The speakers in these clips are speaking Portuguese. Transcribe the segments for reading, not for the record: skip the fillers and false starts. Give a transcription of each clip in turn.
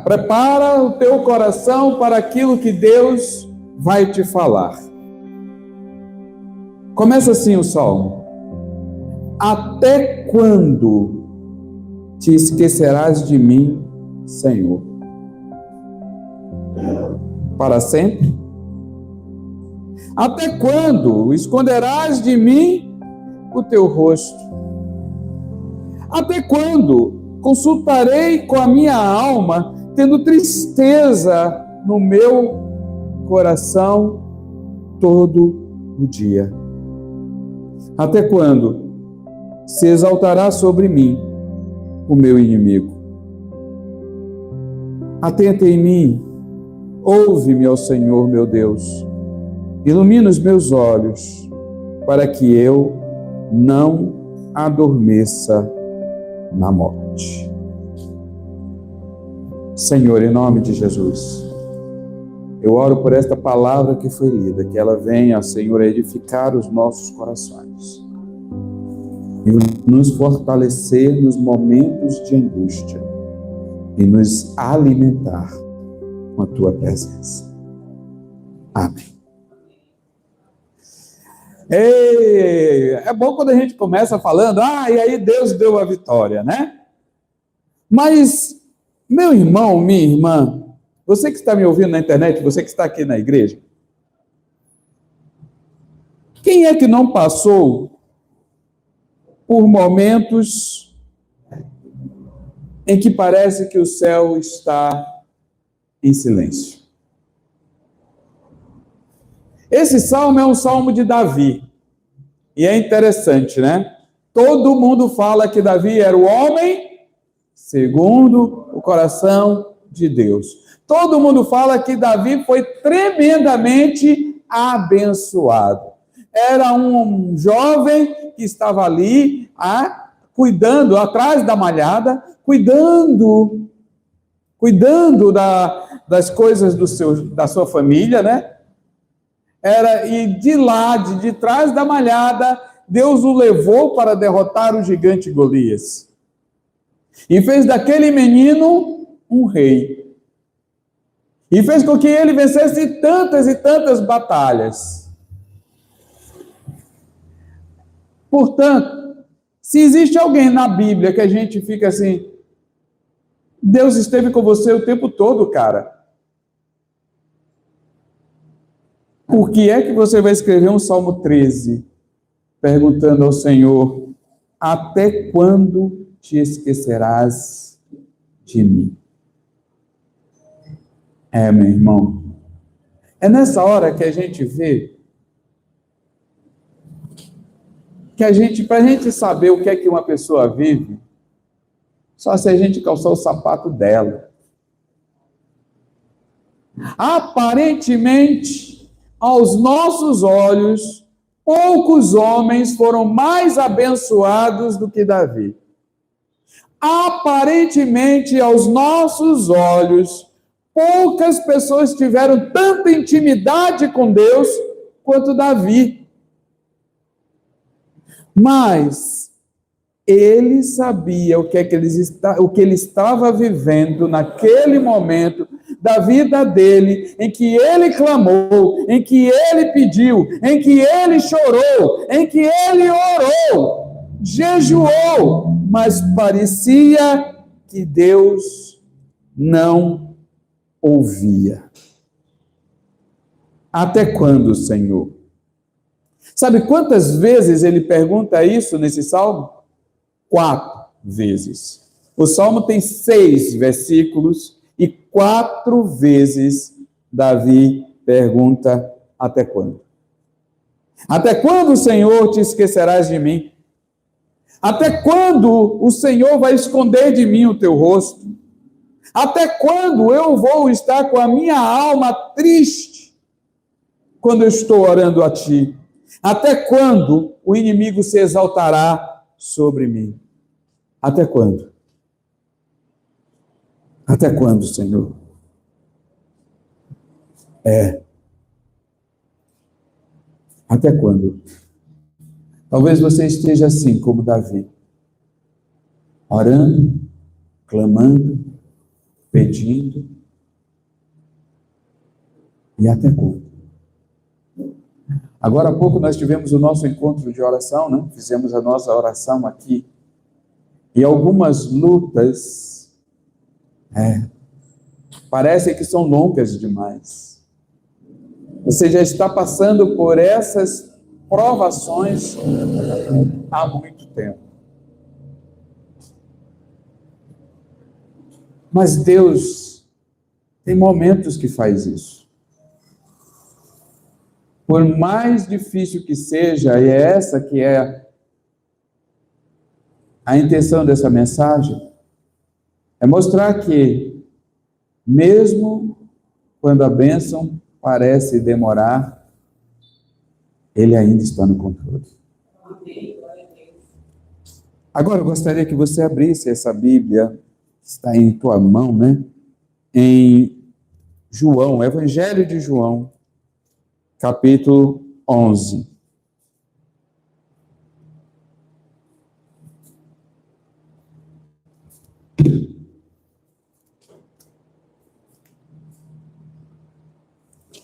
Prepara o teu coração para aquilo que Deus vai te falar. Começa assim o salmo. Até quando te esquecerás de mim, Senhor? Para sempre? Até quando esconderás de mim o teu rosto? Até quando consultarei com a minha alma, tendo tristeza no meu coração todo o dia? Até quando se exaltará sobre mim o meu inimigo? Atenta em mim, ouve-me, ó Senhor meu Deus, ilumina os meus olhos, para que eu não adormeça na morte. Senhor, em nome de Jesus, eu oro por esta palavra que foi lida, que ela venha, Senhor, a edificar os nossos corações e nos fortalecer nos momentos de angústia e nos alimentar com a Tua presença. Amém. Ei, é bom quando a gente começa falando, e aí Deus deu a vitória, né? Mas, meu irmão, minha irmã, você que está me ouvindo na internet, você que está aqui na igreja, quem é que não passou por momentos em que parece que o céu está em silêncio? Esse salmo é um salmo de Davi. E é interessante, né? Todo mundo fala que Davi era o homem segundo o coração de Deus. Todo mundo fala que Davi foi tremendamente abençoado. Era um jovem que estava ali, cuidando, atrás da malhada, cuidando das coisas da sua família, né? E de trás da malhada, Deus o levou para derrotar o gigante Golias. E fez daquele menino um rei. E fez com que ele vencesse tantas e tantas batalhas. Portanto, se existe alguém na Bíblia que a gente fica assim, Deus esteve com você o tempo todo, cara. Por que é que você vai escrever um Salmo 13, perguntando ao Senhor, até quando te esquecerás de mim? Meu irmão, é nessa hora que a gente vê que para a gente saber o que é que uma pessoa vive, só se a gente calçar o sapato dela. Aparentemente, aos nossos olhos, poucos homens foram mais abençoados do que Davi. Aparentemente, aos nossos olhos, poucas pessoas tiveram tanta intimidade com Deus quanto Davi. Mas ele sabia o que ele estava vivendo naquele momento da vida dele, em que ele clamou, em que ele pediu, em que ele chorou, em que ele orou, jejuou, mas parecia que Deus não ouvia. Até quando, Senhor? Sabe quantas vezes ele pergunta isso nesse salmo? 4 vezes. O salmo tem 6 versículos e 4 vezes Davi pergunta até quando? Até quando, Senhor, te esquecerás de mim? Até quando o Senhor vai esconder de mim o teu rosto? Até quando eu vou estar com a minha alma triste quando eu estou orando a ti? Até quando o inimigo se exaltará sobre mim? Até quando? Até quando, Senhor? Até quando? Talvez você esteja assim, como Davi, orando, clamando, pedindo. E até quando? Agora há pouco nós tivemos o nosso encontro de oração, né? Fizemos a nossa oração aqui. E algumas lutas parecem que são longas demais. Você já está passando por essas provações há muito tempo. Mas Deus tem momentos que faz isso. Por mais difícil que seja, e é essa que é a intenção dessa mensagem, é mostrar que, mesmo quando a bênção parece demorar, Ele ainda está no controle. Agora eu gostaria que você abrisse essa Bíblia, está em tua mão, né? Em João, Evangelho de João, capítulo 11.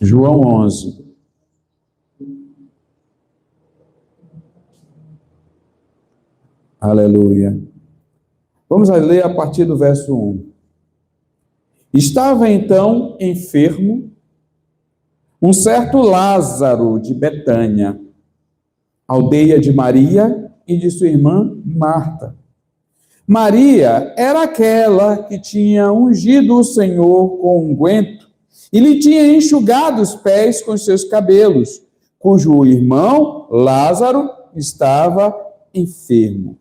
João 11. Aleluia. Vamos ler a partir do verso 1. Estava então enfermo um certo Lázaro de Betânia, aldeia de Maria e de sua irmã Marta. Maria era aquela que tinha ungido o Senhor com unguento e lhe tinha enxugado os pés com seus cabelos, cujo irmão Lázaro estava enfermo.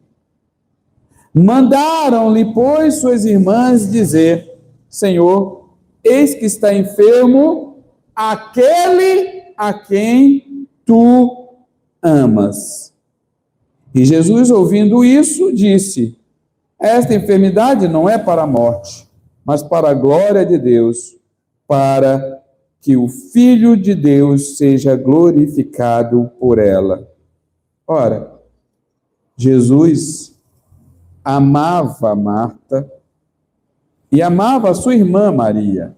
Mandaram-lhe, pois, suas irmãs dizer: Senhor, eis que está enfermo aquele a quem tu amas. E Jesus, ouvindo isso, disse: esta enfermidade não é para a morte, mas para a glória de Deus, para que o Filho de Deus seja glorificado por ela. Ora, Jesus amava Marta e amava a sua irmã Maria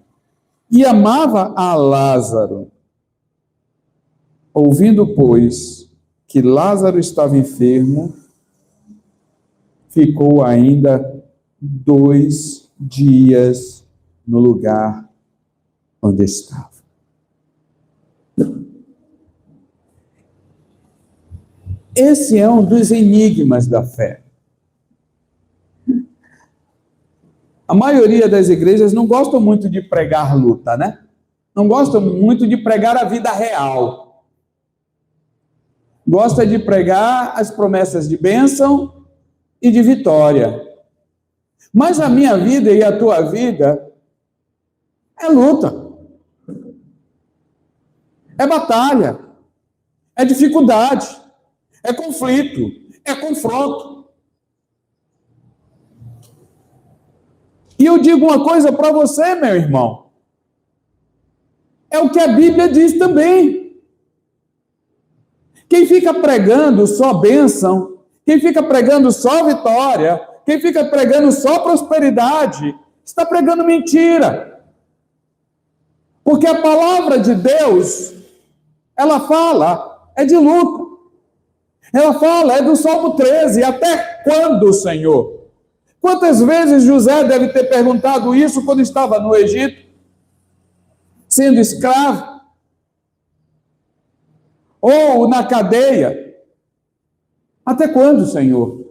e amava a Lázaro. Ouvindo, pois, que Lázaro estava enfermo, ficou ainda 2 dias no lugar onde estava. Esse é um dos enigmas da fé. A maioria das igrejas não gostam muito de pregar luta, né? Não gostam muito de pregar a vida real. Gosta de pregar as promessas de bênção e de vitória. Mas a minha vida e a tua vida é luta. É batalha. É dificuldade. É conflito. É confronto. E eu digo uma coisa para você, meu irmão. É o que a Bíblia diz também. Quem fica pregando só bênção, quem fica pregando só vitória, quem fica pregando só prosperidade, está pregando mentira. Porque a palavra de Deus, ela fala, é de luta. Ela fala, é do Salmo 13, até quando, Senhor? Quantas vezes José deve ter perguntado isso quando estava no Egito, sendo escravo, ou na cadeia? Até quando, Senhor?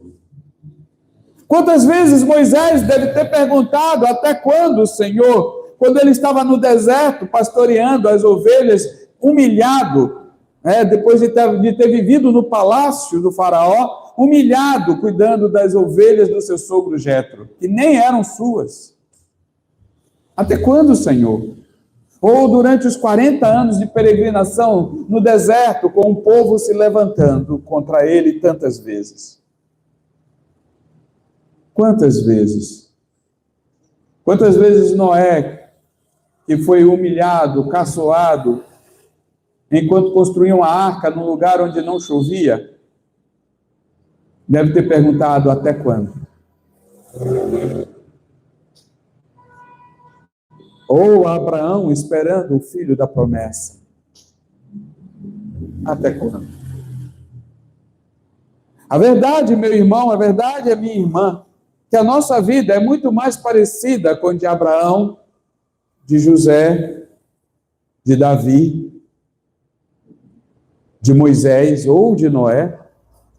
Quantas vezes Moisés deve ter perguntado, até quando, Senhor? Quando ele estava no deserto, pastoreando as ovelhas, humilhado, depois de ter vivido no palácio do faraó, humilhado, cuidando das ovelhas do seu sogro Jetro, que nem eram suas. Até quando, Senhor? Ou durante os 40 anos de peregrinação no deserto, com o povo se levantando contra ele tantas vezes. Quantas vezes? Quantas vezes Noé, que foi humilhado, caçoado, enquanto construíam a arca num lugar onde não chovia, deve ter perguntado: até quando? Ou Abraão esperando o filho da promessa. Até quando? A verdade, meu irmão, a verdade, minha irmã, que a nossa vida é muito mais parecida com a de Abraão, de José, de Davi, de Moisés ou de Noé,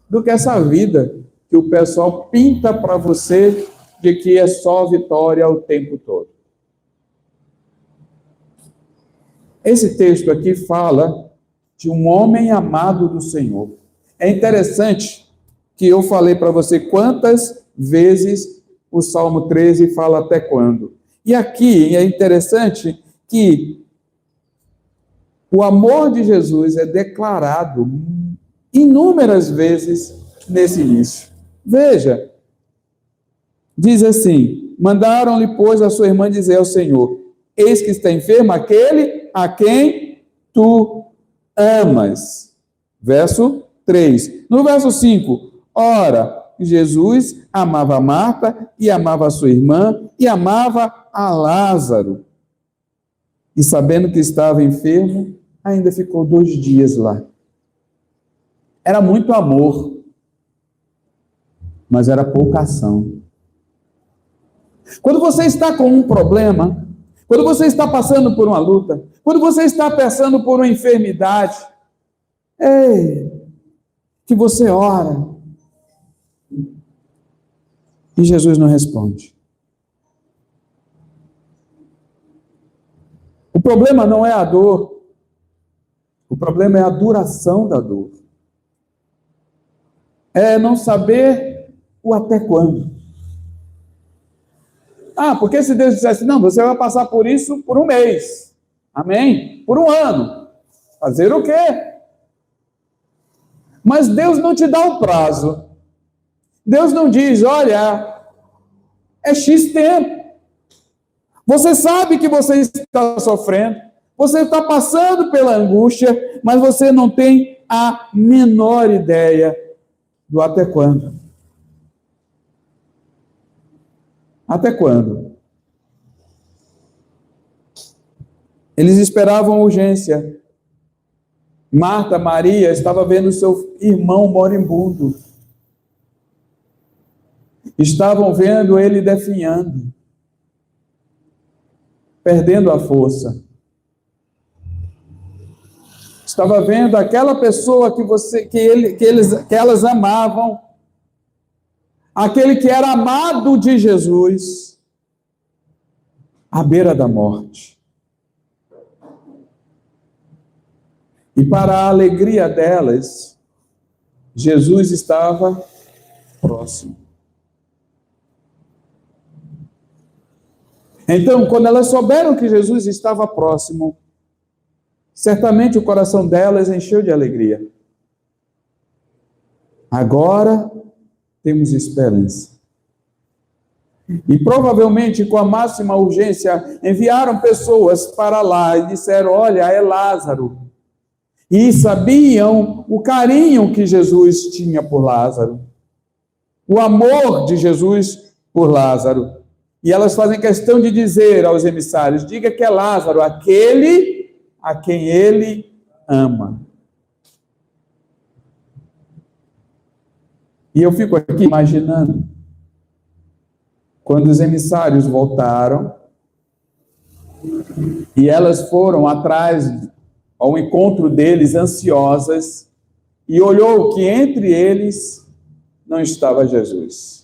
do que essa vida que o pessoal pinta para você de que é só vitória o tempo todo. Esse texto aqui fala de um homem amado do Senhor. É interessante que eu falei para você quantas vezes o Salmo 13 fala até quando. E aqui é interessante que o amor de Jesus é declarado inúmeras vezes nesse início. Veja, diz assim: mandaram-lhe, pois, a sua irmã dizer ao Senhor: eis que está enfermo aquele a quem tu amas. Verso 3. No verso 5, ora, Jesus amava Marta e amava a sua irmã e amava a Lázaro. E sabendo que estava enfermo, ainda ficou 2 dias lá. Era muito amor, mas era pouca ação. Quando você está com um problema, quando você está passando por uma luta, quando você está passando por uma enfermidade, que você ora e Jesus não responde. O problema não é a dor, o problema é a duração da dor. É não saber o até quando. Porque se Deus dissesse, não, você vai passar por isso por 1 mês. Amém? Por 1 ano. Fazer o quê? Mas Deus não te dá o prazo. Deus não diz, olha, é X tempo. Você sabe que você está sofrendo, você está passando pela angústia, mas você não tem a menor ideia do até quando. Até quando? Eles esperavam urgência. Marta, Maria, estava vendo seu irmão moribundo. Estavam vendo ele definhando, perdendo a força. Estava vendo aquela pessoa que elas amavam, aquele que era amado de Jesus, à beira da morte. E para a alegria delas, Jesus estava próximo. Então, quando elas souberam que Jesus estava próximo, certamente o coração delas encheu de alegria. Agora temos esperança. E provavelmente, com a máxima urgência, enviaram pessoas para lá e disseram, olha, é Lázaro. E sabiam o carinho que Jesus tinha por Lázaro, o amor de Jesus por Lázaro. E elas fazem questão de dizer aos emissários, diga que é Lázaro, aquele a quem ele ama. E eu fico aqui imaginando, quando os emissários voltaram, e elas foram atrás ao encontro deles, ansiosas, e olhou que entre eles não estava Jesus.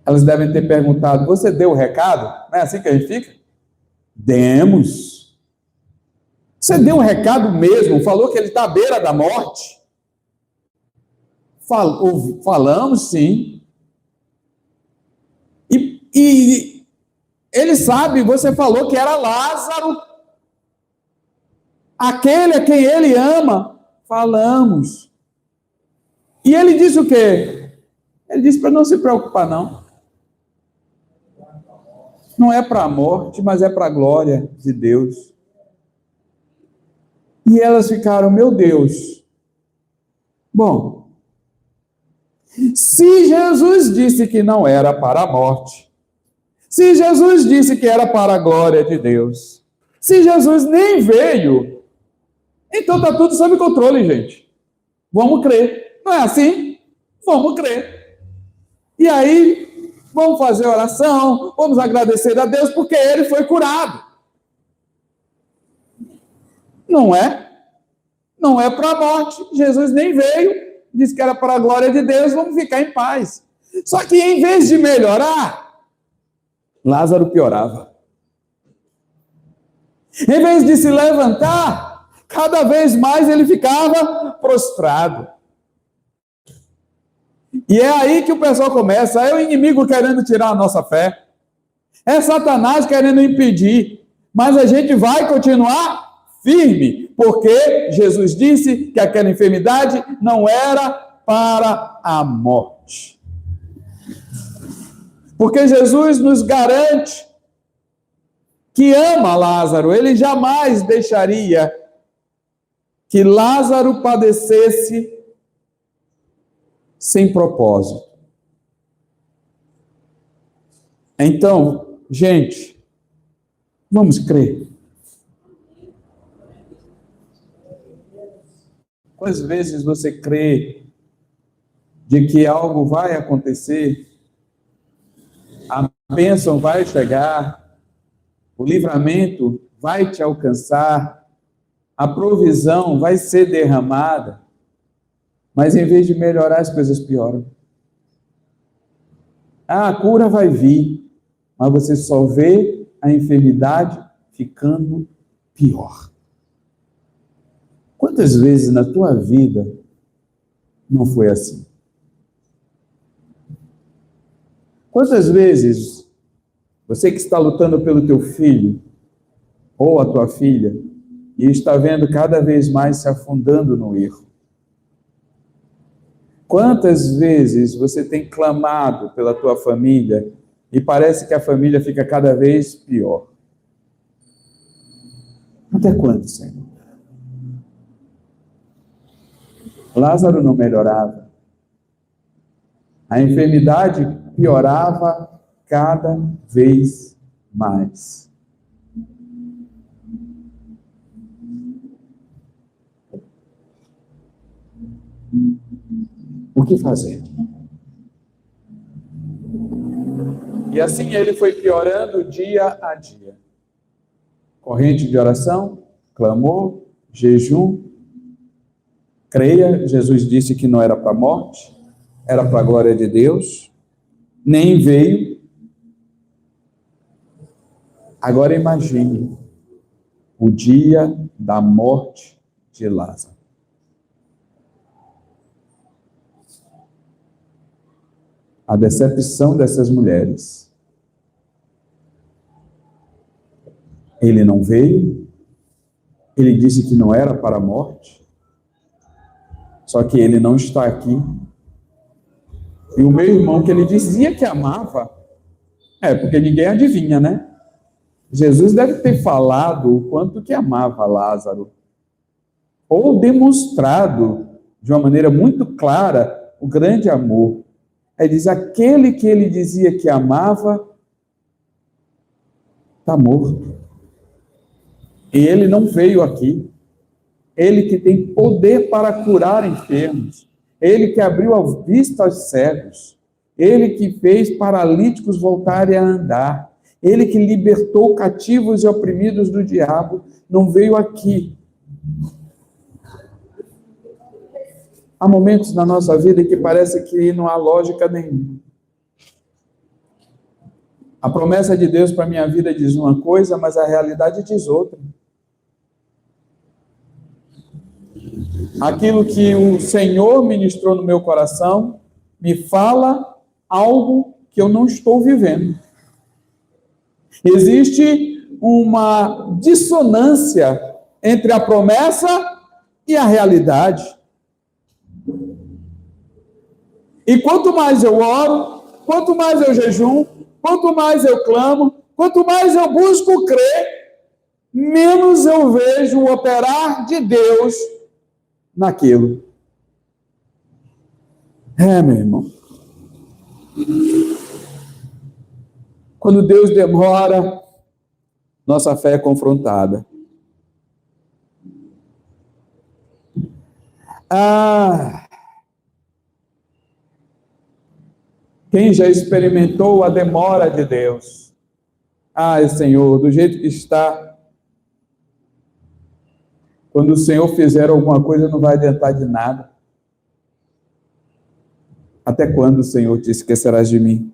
Elas devem ter perguntado, você deu o recado? Não é assim que a gente fica? Demos. Você deu um recado mesmo? Falou que ele está à beira da morte? Falamos, sim. E ele sabe, você falou que era Lázaro, aquele a quem ele ama. Falamos. E ele disse o quê? Ele disse para não se preocupar, não. Não é para a morte, mas é para a glória de Deus. E elas ficaram, meu Deus. Bom, se Jesus disse que não era para a morte, Se Jesus disse que era para a glória de Deus, se Jesus nem veio, então está tudo sob controle, gente. Vamos crer. Não é assim? Vamos crer. E aí, vamos fazer oração, vamos agradecer a Deus, porque ele foi curado. Não é? Não é para a morte. Jesus nem veio, disse que era para a glória de Deus, vamos ficar em paz. Só que em vez de melhorar, Lázaro piorava. Em vez de se levantar, cada vez mais ele ficava prostrado. E é aí que o pessoal começa, é o inimigo querendo tirar a nossa fé, é Satanás querendo impedir, mas a gente vai continuar firme, porque Jesus disse que aquela enfermidade não era para a morte. Porque Jesus nos garante que ama Lázaro, ele jamais deixaria que Lázaro padecesse sem propósito. Então, gente, vamos crer. Quantas vezes você crê de que algo vai acontecer, a bênção vai chegar, o livramento vai te alcançar, a provisão vai ser derramada, mas em vez de melhorar, as coisas pioram. A cura vai vir, mas você só vê a enfermidade ficando pior. Quantas vezes na tua vida não foi assim? Quantas vezes você que está lutando pelo teu filho ou a tua filha e está vendo cada vez mais se afundando no erro? Quantas vezes você tem clamado pela tua família e parece que a família fica cada vez pior? Até quando, Senhor? Lázaro não melhorava. A enfermidade piorava cada vez mais. O que fazer? E assim ele foi piorando dia a dia. Corrente de oração, clamor, jejum. Creia, Jesus disse que não era para a morte, era para a glória de Deus. Nem veio. Agora imagine o dia da morte de Lázaro. A decepção dessas mulheres. Ele não veio, ele disse que não era para a morte, só que ele não está aqui. E o meu irmão que ele dizia que amava, porque ninguém adivinha, né? Jesus deve ter falado o quanto que amava Lázaro, ou demonstrado de uma maneira muito clara o grande amor. Aí diz, aquele que ele dizia que amava, está morto. E ele não veio aqui. Ele que tem poder para curar enfermos. Ele que abriu a vista aos cegos. Ele que fez paralíticos voltarem a andar. Ele que libertou cativos e oprimidos do diabo. Não veio aqui. Há momentos na nossa vida que parece que não há lógica nenhuma. A promessa de Deus para a minha vida diz uma coisa, mas a realidade diz outra. Aquilo que o Senhor ministrou no meu coração me fala algo que eu não estou vivendo. Existe uma dissonância entre a promessa e a realidade. E quanto mais eu oro, quanto mais eu jejum, quanto mais eu clamo, quanto mais eu busco crer, menos eu vejo o operar de Deus naquilo. Meu irmão. Quando Deus demora, nossa fé é confrontada. Quem já experimentou a demora de Deus? Senhor, do jeito que está, quando o Senhor fizer alguma coisa, não vai adiantar de nada. Até quando, Senhor, te esquecerás de mim?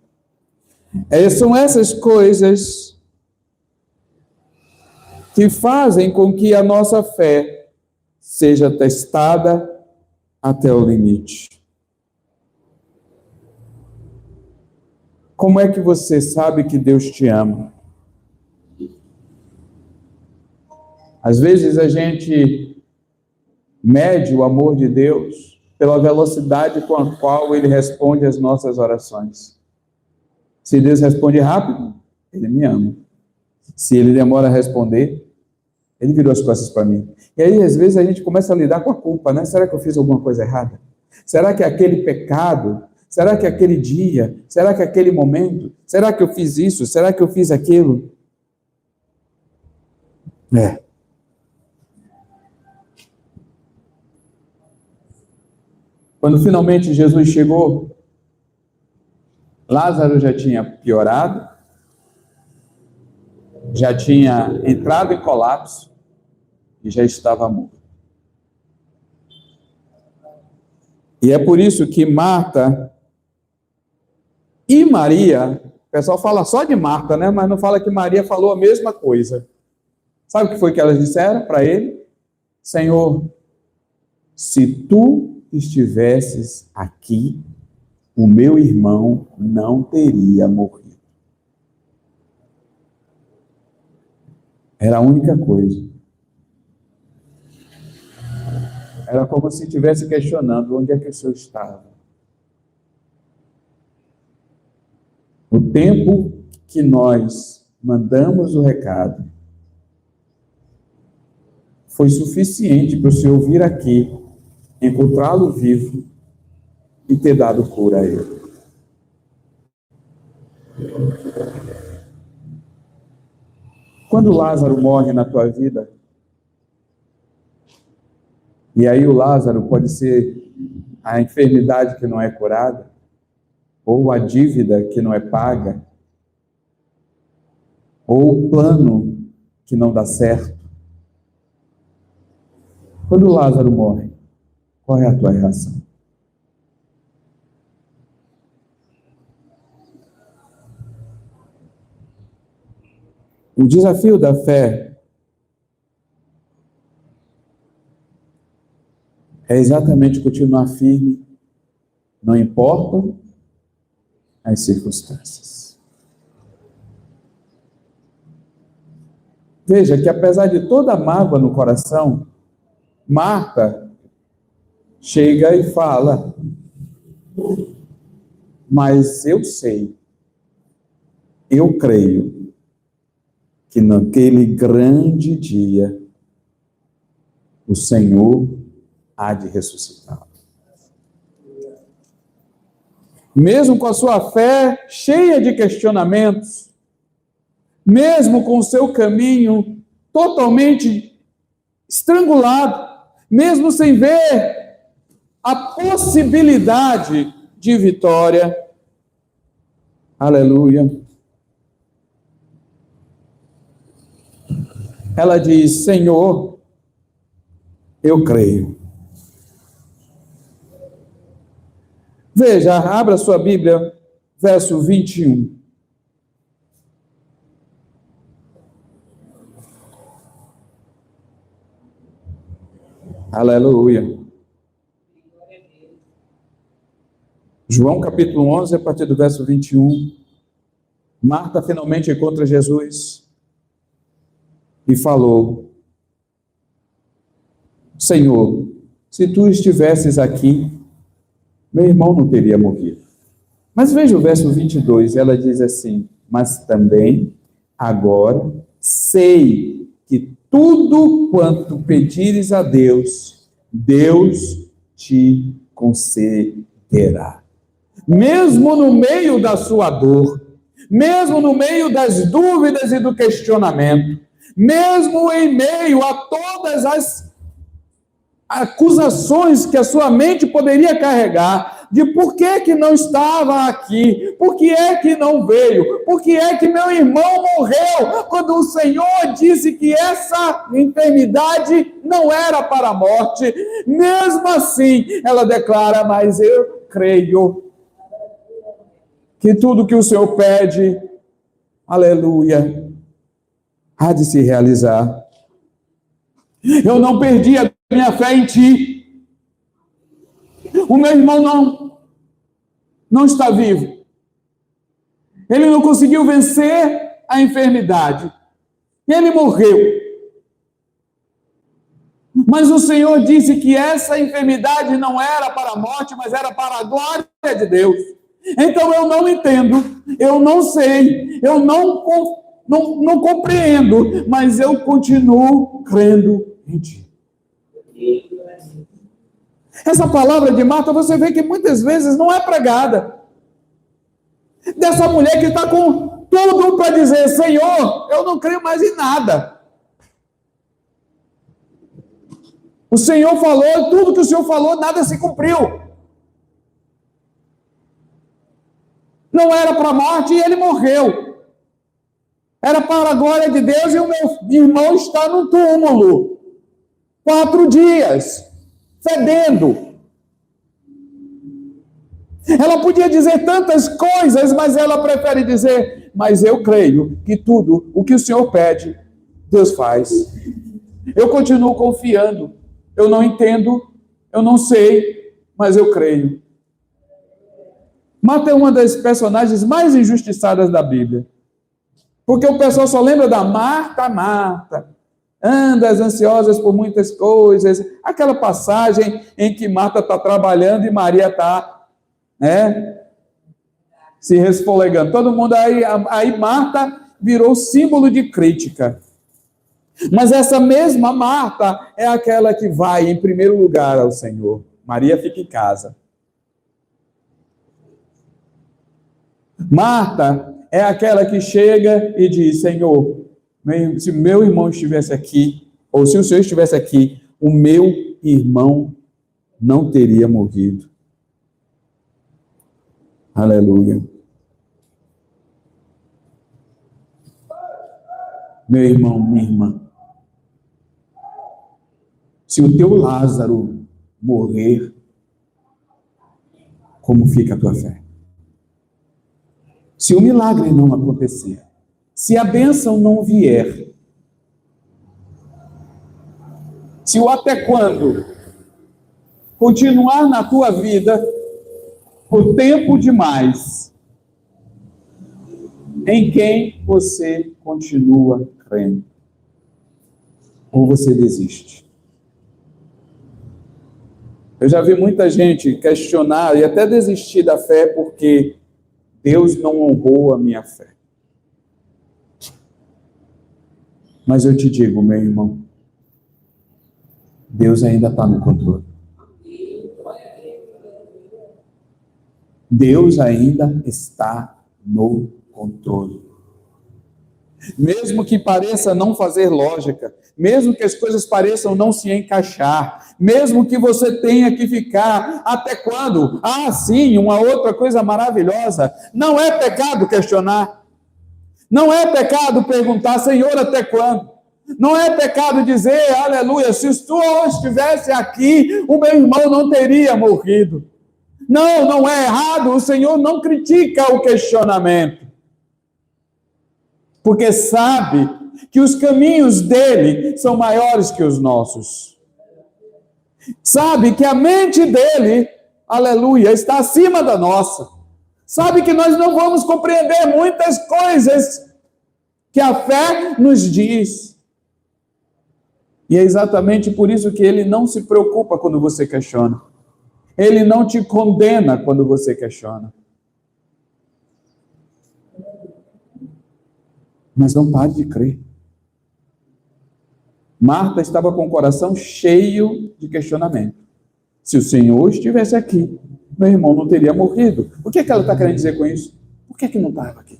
São essas coisas que fazem com que a nossa fé seja testada até o limite. Como é que você sabe que Deus te ama? Às vezes a gente mede o amor de Deus pela velocidade com a qual Ele responde às nossas orações. Se Deus responde rápido, Ele me ama. Se Ele demora a responder, Ele virou as costas para mim. E aí, às vezes, a gente começa a lidar com a culpa, né? Será que eu fiz alguma coisa errada? Será que aquele pecado? Será que aquele dia? Será que aquele momento? Será que eu fiz isso? Será que eu fiz aquilo? Quando finalmente Jesus chegou, Lázaro já tinha piorado, já tinha entrado em colapso e já estava morto. E é por isso que Marta e Maria, o pessoal fala só de Marta, né? Mas não fala que Maria falou a mesma coisa. Sabe o que foi que elas disseram para ele? Senhor, se tu estivesses aqui, o meu irmão não teria morrido. Era a única coisa. Era como se estivesse questionando onde é que o Senhor estava. O tempo que nós mandamos o recado foi suficiente para o Senhor vir aqui, encontrá-lo vivo e ter dado cura a ele. Quando Lázaro morre na tua vida, e aí o Lázaro pode ser a enfermidade que não é curada, ou a dívida que não é paga, ou o plano que não dá certo. Quando Lázaro morre, qual é a tua reação? O desafio da fé é exatamente continuar firme, não importam as circunstâncias. Veja que apesar de toda a mágoa no coração, Marta chega e fala, mas eu sei, eu creio, que naquele grande dia o Senhor há de ressuscitar. Mesmo com a sua fé cheia de questionamentos, mesmo com o seu caminho totalmente estrangulado, mesmo sem ver a possibilidade de vitória, aleluia, ela diz, Senhor, eu creio. Veja, abra sua Bíblia, verso 21. Aleluia. João capítulo 11, a partir do verso 21. Marta finalmente encontra Jesus e falou, Senhor, se tu estivesses aqui, meu irmão não teria morrido. Mas veja o verso 22, ela diz assim, mas também agora sei que tudo quanto pedires a Deus, Deus te concederá. Mesmo no meio da sua dor, mesmo no meio das dúvidas e do questionamento, mesmo em meio a todas as acusações que a sua mente poderia carregar, de por que não estava aqui, por que é que não veio, por que é que meu irmão morreu, quando o Senhor disse que essa enfermidade não era para a morte. Mesmo assim, ela declara: mas eu creio que tudo que o Senhor pede, aleluia, há de se realizar. Eu não perdi a minha fé em ti. O meu irmão não está vivo. Ele não conseguiu vencer a enfermidade. Ele morreu. Mas o Senhor disse que essa enfermidade não era para a morte, mas era para a glória de Deus. Então eu não entendo, eu não sei, eu não compreendo, mas eu continuo crendo em ti. Essa palavra de Marta, você vê que muitas vezes não é pregada. Dessa mulher que está com tudo para dizer: Senhor, eu não creio mais em nada. O Senhor falou, tudo que o Senhor falou, nada se cumpriu. Não era para a morte e ele morreu. Era para a glória de Deus e o meu irmão está no túmulo. 4 dias, fedendo. Ela podia dizer tantas coisas, mas ela prefere dizer: mas eu creio que tudo o que o Senhor pede, Deus faz. Eu continuo confiando. Eu não entendo, eu não sei, mas eu creio. Marta é uma das personagens mais injustiçadas da Bíblia. Porque o pessoal só lembra da Marta, Marta. Andas ansiosas por muitas coisas. Aquela passagem em que Marta está trabalhando e Maria está, se resfolegando. Todo mundo aí Marta virou símbolo de crítica. Mas essa mesma Marta é aquela que vai em primeiro lugar ao Senhor. Maria fica em casa. Marta é aquela que chega e diz: Senhor, se meu irmão estivesse aqui, ou se o Senhor estivesse aqui, o meu irmão não teria morrido. Aleluia. Meu irmão, minha irmã, se o teu Lázaro morrer, como fica a tua fé? Se o milagre não acontecer, se a bênção não vier, se o até quando continuar na tua vida por tempo demais, em quem você continua crendo? Ou você desiste? Eu já vi muita gente questionar e até desistir da fé porque Deus não honrou a minha fé. Mas eu te digo, meu irmão, Deus ainda está no controle. Deus ainda está no controle. Mesmo que pareça não fazer lógica, mesmo que as coisas pareçam não se encaixar, mesmo que você tenha que ficar até quando? Ah, sim, uma outra coisa maravilhosa. Não é pecado questionar. Não é pecado perguntar: Senhor, até quando? Não é pecado dizer: aleluia, se o Senhor estivesse aqui, o meu irmão não teria morrido. Não, não é errado. O Senhor não critica o questionamento. Porque sabe que os caminhos dele são maiores que os nossos. Sabe que a mente dele, aleluia, está acima da nossa. Sabe que nós não vamos compreender muitas coisas que a fé nos diz. E é exatamente por isso que ele não se preocupa quando você questiona. Ele não te condena quando você questiona. Mas não pare de crer. Marta estava com o coração cheio de questionamento. Se o Senhor estivesse aqui, meu irmão não teria morrido. O que é que ela está querendo dizer com isso? Por que é que não estava aqui?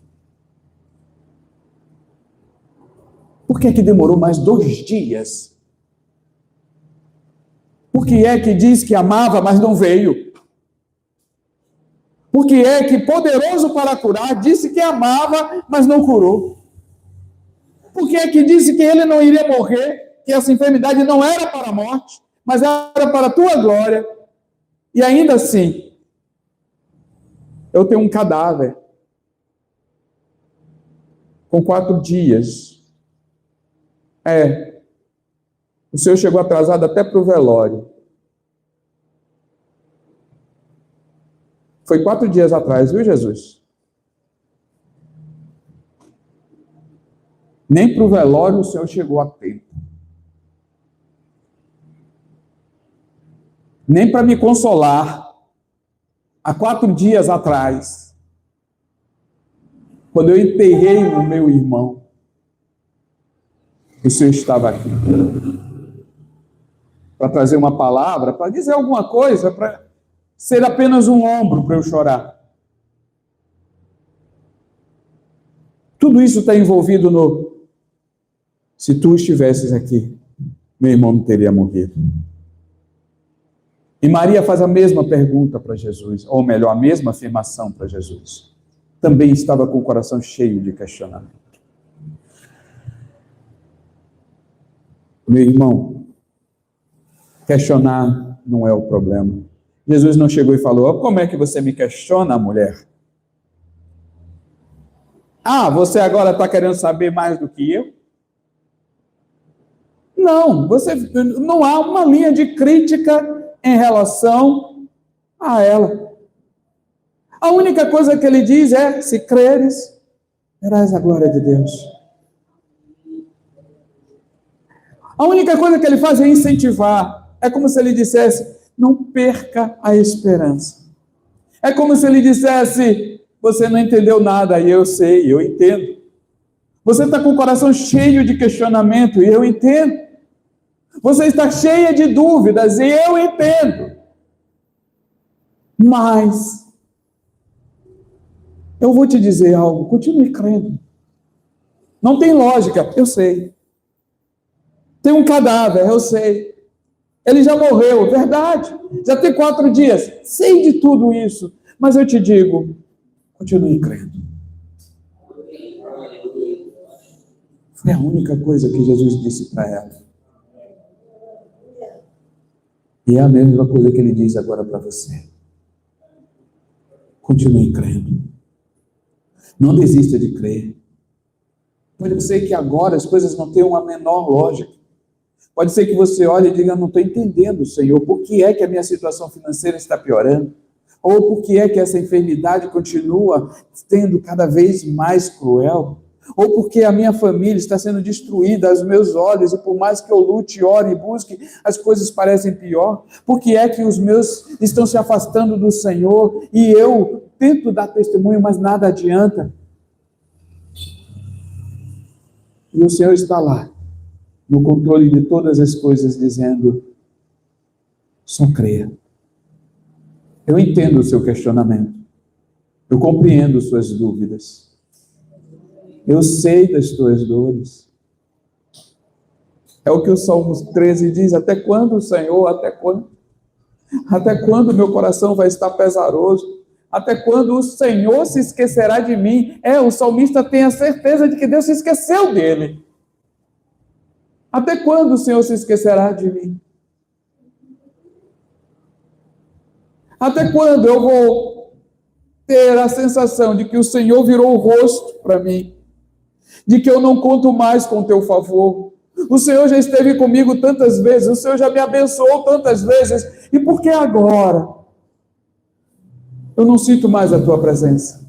Por que é que demorou mais 2 dias? Por que é que diz que amava, mas não veio? Por que é que poderoso para curar disse que amava, mas não curou? Por que é que disse que ele não iria morrer, que essa enfermidade não era para a morte, mas era para a tua glória? E ainda assim, eu tenho um cadáver com 4 dias. O Senhor chegou atrasado até para o velório. Foi 4 dias atrás, viu, Jesus? Nem para o velório o Senhor chegou a tempo. Nem para me consolar. Há 4 dias atrás, quando eu enterrei o meu irmão, o Senhor estava aqui. Para trazer uma palavra, para dizer alguma coisa, para ser apenas um ombro para eu chorar. Tudo isso está envolvido no... Se tu estivesses aqui, meu irmão não teria morrido. E Maria faz a mesma pergunta para Jesus, ou melhor, a mesma afirmação para Jesus. Também estava com o coração cheio de questionamento. Meu irmão, questionar não é o problema. Jesus não chegou e falou: como é que você me questiona, mulher? Você agora está querendo saber mais do que eu? Não, não há uma linha de crítica em relação a ela. A única coisa que ele diz é: se creres, verás a glória de Deus. A única coisa que ele faz é incentivar. É como se ele dissesse: não perca a esperança. É como se ele dissesse: você não entendeu nada, e eu sei, eu entendo. Você está com o coração cheio de questionamento, e eu entendo. Você está cheia de dúvidas, e eu entendo. Mas eu vou te dizer algo: continue crendo. Não tem lógica, eu sei. Tem um cadáver, eu sei. Ele já morreu, verdade. Já tem 4 dias. Sei de tudo isso. Mas eu te digo, continue crendo. Foi a única coisa que Jesus disse para ela. E é a mesma coisa que ele diz agora para você. Continue crendo. Não desista de crer. Pode ser que agora as coisas não tenham a menor lógica. Pode ser que você olhe e diga: não estou entendendo, Senhor, por que é que a minha situação financeira está piorando? Ou por que é que essa enfermidade continua sendo cada vez mais cruel? Ou porque a minha família está sendo destruída aos meus olhos, e por mais que eu lute, ore e busque, as coisas parecem pior? Por que é que os meus estão se afastando do Senhor, e eu tento dar testemunho, mas nada adianta? E o Senhor está lá, no controle de todas as coisas, dizendo: só creia. Eu entendo o seu questionamento. Eu compreendo suas dúvidas. Eu sei das tuas dores. É o que o Salmo 13 diz: até quando, Senhor, até quando? Até quando meu coração vai estar pesaroso? Até quando o Senhor se esquecerá de mim? O salmista tem a certeza de que Deus se esqueceu dele. Até quando o Senhor se esquecerá de mim? Até quando eu vou ter a sensação de que o Senhor virou o rosto para mim? De que eu não conto mais com o teu favor? O Senhor já esteve comigo tantas vezes, o Senhor já me abençoou tantas vezes, e por que agora eu não sinto mais a tua presença?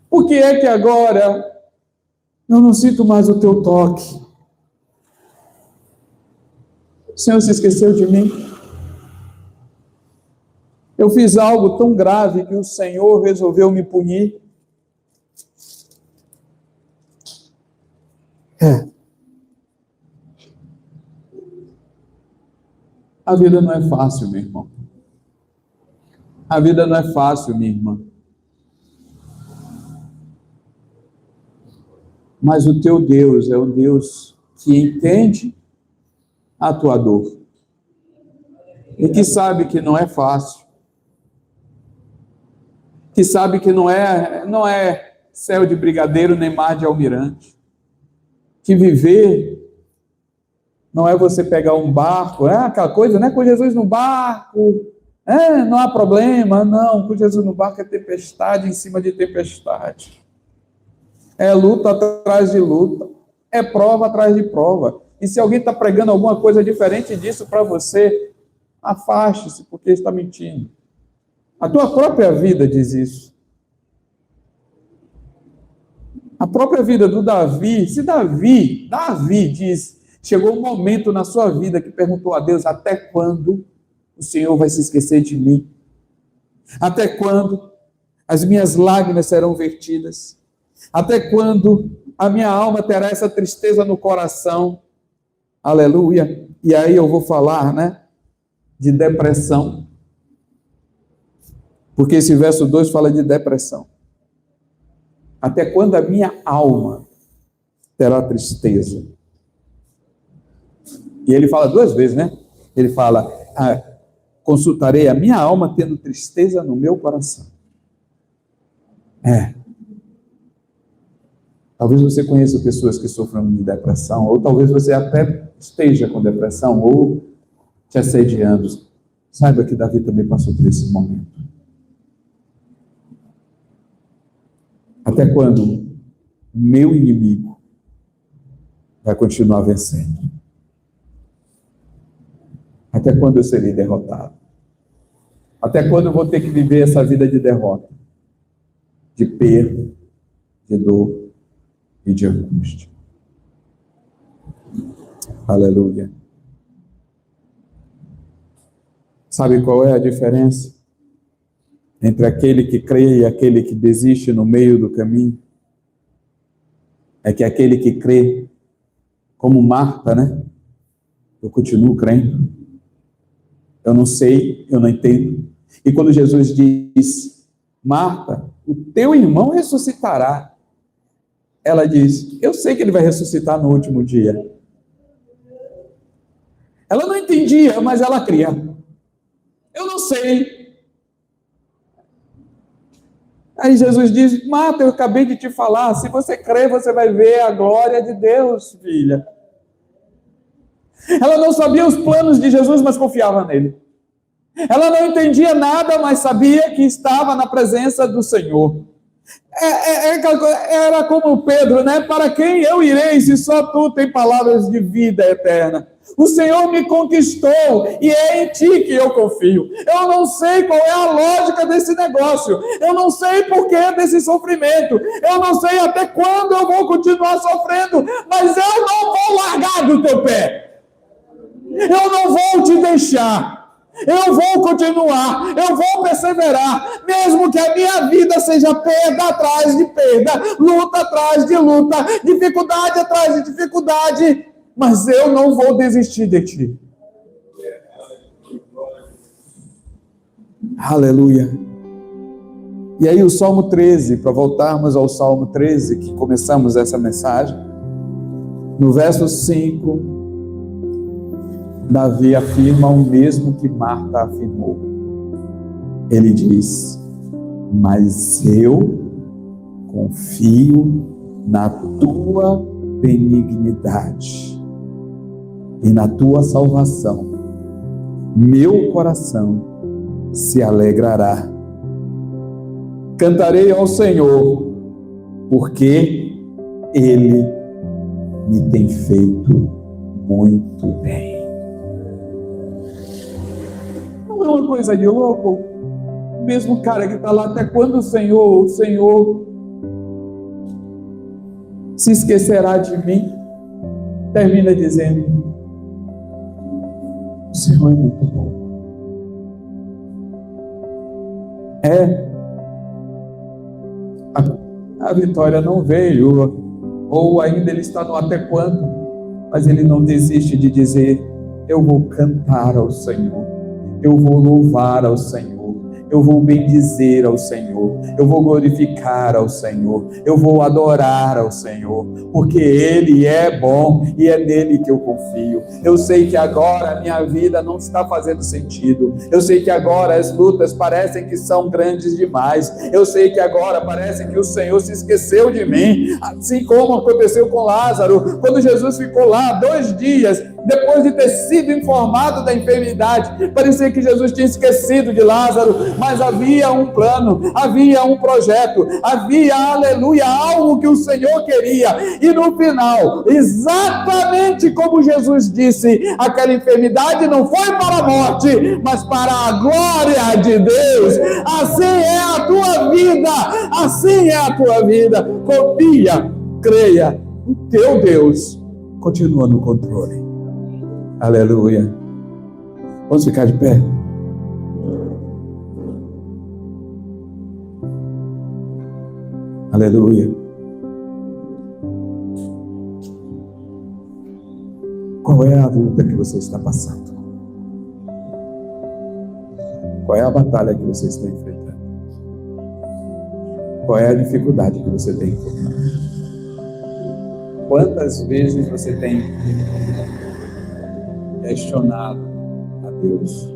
Por que é que agora eu não sinto mais o teu toque? O Senhor se esqueceu de mim? Eu fiz algo tão grave que o Senhor resolveu me punir? A vida não é fácil, meu irmão. A vida não é fácil, minha irmã. Mas o teu Deus é um Deus que entende a tua dor e que sabe que não é fácil, que sabe que não é céu de brigadeiro nem mar de almirante, que viver não é você pegar um barco, aquela coisa, né? Com Jesus no barco, não há problema, não, com Jesus no barco é tempestade em cima de tempestade, é luta atrás de luta, é prova atrás de prova, e se alguém está pregando alguma coisa diferente disso para você, afaste-se, porque está mentindo. A tua própria vida diz isso. A própria vida do Davi, se Davi diz, chegou um momento na sua vida que perguntou a Deus, até quando o Senhor vai se esquecer de mim? Até quando as minhas lágrimas serão vertidas? Até quando a minha alma terá essa tristeza no coração? Aleluia. E aí eu vou falar, de depressão. Porque esse verso 2 fala de depressão. Até quando a minha alma terá tristeza? E ele fala duas vezes, Ele fala, consultarei a minha alma tendo tristeza no meu coração. Talvez você conheça pessoas que sofrem de depressão, ou talvez você até esteja com depressão, ou te assediando. Saiba que Davi também passou por esse momento. Até quando o meu inimigo vai continuar vencendo? Até quando eu serei derrotado? Até quando eu vou ter que viver essa vida de derrota? De perda, de dor e de angústia. Aleluia. Sabe qual é a diferença entre aquele que crê e aquele que desiste no meio do caminho? É que aquele que crê, como Marta, eu continuo crendo. Eu não sei, eu não entendo. E quando Jesus diz, Marta, o teu irmão ressuscitará, ela diz, eu sei que ele vai ressuscitar no último dia. Ela não entendia, mas ela cria. Eu não sei. Aí Jesus diz, Marta, eu acabei de te falar, se você crer, você vai ver a glória de Deus, filha. Ela não sabia os planos de Jesus, mas confiava nele. Ela não entendia nada, mas sabia que estava na presença do Senhor. Era como Pedro, para quem eu irei, se só tu tem palavras de vida eterna? O Senhor me conquistou e é em ti que eu confio. Eu não sei qual é a lógica desse negócio. Eu não sei porquê desse sofrimento. Eu não sei até quando eu vou continuar sofrendo, mas eu não vou largar do teu pé. Eu não vou te deixar. Eu vou continuar, eu vou perseverar, mesmo que a minha vida seja perda atrás de perda, luta atrás de luta, dificuldade atrás de dificuldade, mas eu não vou desistir de ti. Aleluia. E aí o Salmo 13, para voltarmos ao Salmo 13, que começamos essa mensagem, no verso 5, Davi afirma o mesmo que Marta afirmou. Ele diz, mas eu confio na tua benignidade e na tua salvação. Meu coração se alegrará. Cantarei ao Senhor, porque Ele me tem feito muito bem. Não é uma coisa de louco? O mesmo cara que está lá, até quando o Senhor se esquecerá de mim? Termina dizendo, o Senhor é muito bom. A vitória não veio, ou ainda ele está no até quando, mas ele não desiste de dizer, eu vou cantar ao Senhor, eu vou louvar ao Senhor, eu vou bendizer ao Senhor, eu vou glorificar ao Senhor, eu vou adorar ao Senhor, porque Ele é bom e é nele que eu confio. Eu sei que agora a minha vida não está fazendo sentido, eu sei que agora as lutas parecem que são grandes demais, eu sei que agora parece que o Senhor se esqueceu de mim, assim como aconteceu com Lázaro, quando Jesus ficou lá 2 dias, depois de ter sido informado da enfermidade, parecia que Jesus tinha esquecido de Lázaro, mas havia um plano, havia um projeto, havia, aleluia, algo que o Senhor queria, e no final, exatamente como Jesus disse, aquela enfermidade não foi para a morte, mas para a glória de Deus. Assim é a tua vida, assim é a tua vida. Confia, creia, o teu Deus continua no controle. Aleluia. Vamos ficar de pé? Aleluia. Qual é a luta que você está passando? Qual é a batalha que você está enfrentando? Qual é a dificuldade que você tem enfrentado? Quantas vezes você tem questionado a Deus?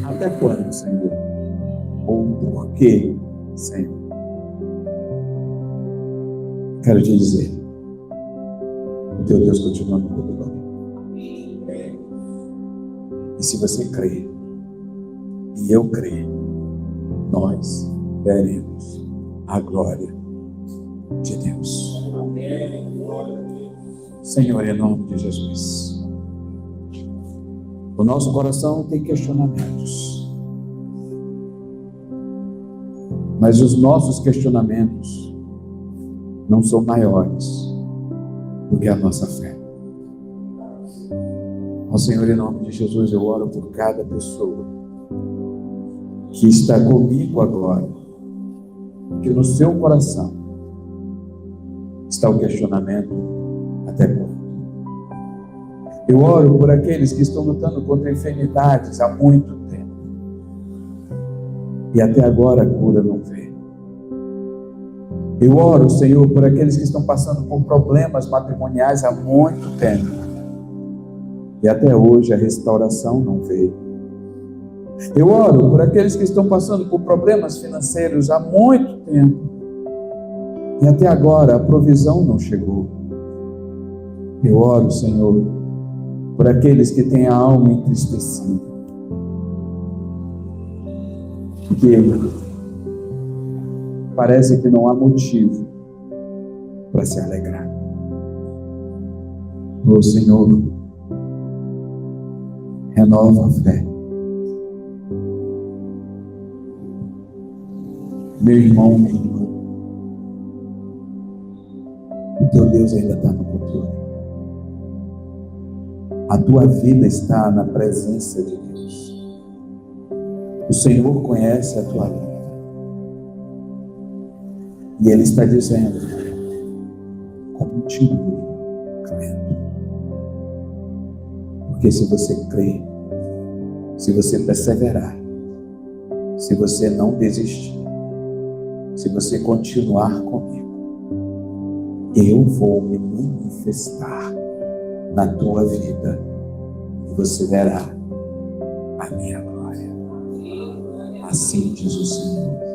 Até quando, Senhor? Ou por quê, Senhor? Quero te dizer, o teu Deus continua no controle. E se você crê, e eu creio, nós veremos a glória de Deus. Senhor, em nome de Jesus, o nosso coração tem questionamentos, mas os nossos questionamentos não são maiores do que a nossa fé. Ó Senhor, em nome de Jesus, eu oro por cada pessoa que está comigo agora, que no seu coração está o questionamento: até quando? Eu oro por aqueles que estão lutando contra enfermidades há muito tempo e até agora a cura não veio. Eu oro, Senhor, por aqueles que estão passando por problemas matrimoniais há muito tempo e até hoje a restauração não veio. Eu oro por aqueles que estão passando por problemas financeiros há muito tempo e até agora a provisão não chegou. Eu oro, Senhor, por aqueles que têm a alma entristecida, porque parece que não há motivo para se alegrar. Ô Senhor, renova a fé. Meu irmão, minha irmã, o teu Deus ainda está no controle. A tua vida está na presença de Deus. O Senhor conhece a tua vida. E Ele está dizendo: continue crendo. Porque se você crer, se você perseverar, se você não desistir, se você continuar comigo, eu vou me manifestar na tua vida e você verá a minha glória. Assim diz o Senhor.